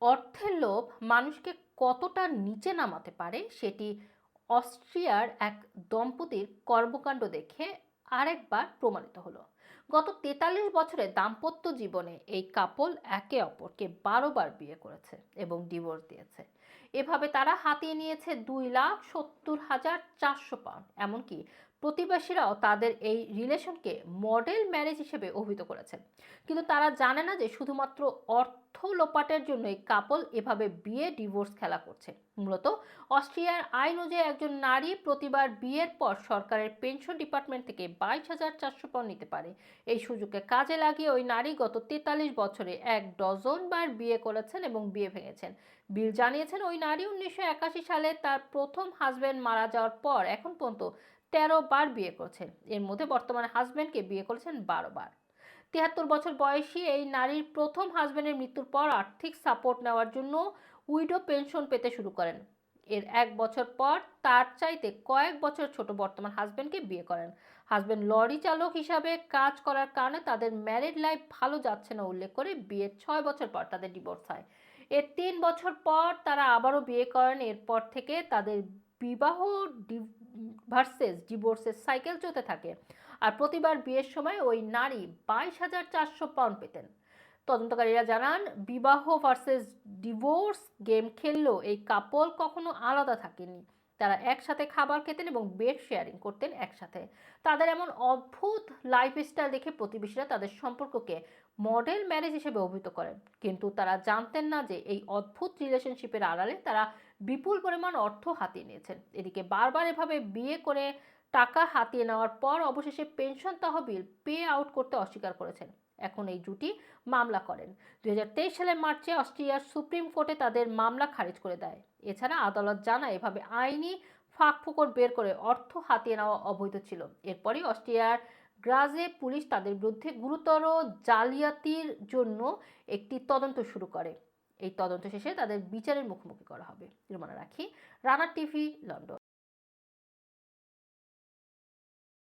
অর্থের লোভ মানুষকে কতটা নিচে নামাতে পারে সেটি অস্ট্রিয়ার এক দম্পতির কর্মকাণ্ড দেখে আরেকবার প্রমাণিত হলো। গত 43 বছরে দাম্পত্য জীবনে এই কাপল একে অপরকে 12 বার বিয়ে করেছে এবং ডিভোর্স দিয়েছে। এভাবে তারা হাতিয়ে নিয়েছে 2,70,400 পাউন্ড। এমনকি প্রতিবেশীরাও তাদের এই রিলেশনকে মডেল ম্যারেজ হিসেবে অভিহিত করেছেন। কিন্তু তারা জানে না যে শুধুমাত্র অর্থ লোপাটের জন্য এই কাপল এভাবে বিয়ে ডিভোর্স খেলা করছে। মূলত অস্ট্রিয়ার আইন অনুযায়ী একজন নারী প্রতিবার বিয়ের পর সরকারের পেনশন ডিপার্টমেন্ট থেকে 22,400 পাউন্ড নিতে পারে। এই সুযোগকে কাজে লাগিয়ে ওই নারী গত 43 বছরে 1 ডজন বার বিয়ে করেছেন এবং বিয়ে ভেঙেছেন। বিল জানিয়েছেন ওই নারী 1981 সালে তার প্রথম হাজব্যান্ড মারা যাওয়ার পর এখন পর্যন্ত 13 বার বিয়ে করেছেন। এর মধ্যে বর্তমানে হাজব্যান্ডকে বিয়ে করেছেন 12 বার। 73 বছর বয়সী এই নারীর প্রথম হাজবেন্ডের মৃত্যুর পর আর্থিক সাপোর্ট নেওয়ার জন্য উইডো পেনশন পেতে শুরু করেন। এর 1 বছর পর তার চাইতে কয়েক বছর ছোট বর্তমান হাজবেন্ডকে বিয়ে করেন। হাজবেন্ড লরি চালক হিসাবে কাজ করার কারণে তাদের ম্যারিড লাইফ ভালো যাচ্ছে না উল্লেখ করে বিয়ের 6 বছর পর তাদের ডিভোর্স হয়। এর 3 বছর পর তারা আবারও বিয়ে করেন। এরপর থেকে তাদের বিবাহ ভার্সেস ডিভোর্সের সাইকেল চলতে থাকে। আর প্রতিবার বিয়ের সময় ওই নারী 22,400 পাউন্ড পেতেন। তদন্তকারীরা জানান, বিবাহ ভার্সেস ডিভোর্স গেম খেললেও এই কাপল কখনো আলাদা থাকেনি। তারা একসাথে খাবার খেতেন এবং বেড শেয়ারিং করতেন একসাথে। তাদের এমন অদ্ভুত লাইফস্টাইল দেখে প্রতিবেশীরা তাদের সম্পর্ককে মডেল ম্যারেজ হিসেবে অভিহিত করেন। কিন্তু তারা জানতেন না যে এই অদ্ভুত রিলেশনশিপের আড়ালে তারা বিপুল পরিমাণ অর্থ হাতিয়ে নিয়েছেন। এদিকে বারবার এভাবে বিয়ে করে টাকা হাতিয়ে নেওয়ার পর অবশেষে পেনশন তহবিল পে আউট করতে অস্বীকার করেছেন। এখন এই জুটি মামলা করেন। 2023 সালের মার্চে অস্ট্রিয়ার সুপ্রিম কোর্টে তাদের মামলা খারিজ করে দেয়। এছাড়া আদালত জানায় এভাবে আইনি ফাঁকফোকর বের করে অর্থ হাতিয়ে নেওয়া অবৈধ ছিল। এরপরই অস্ট্রিয়ার গ্রাজে পুলিশ তাদের বিরুদ্ধে গুরুতর জালিয়াতির জন্য একটি তদন্ত শুরু করে। এই তদন্ত শেষে তাদের বিচারের মুখোমুখি করা হবে। রুমানা রাখি, রানা টিভি, লন্ডন।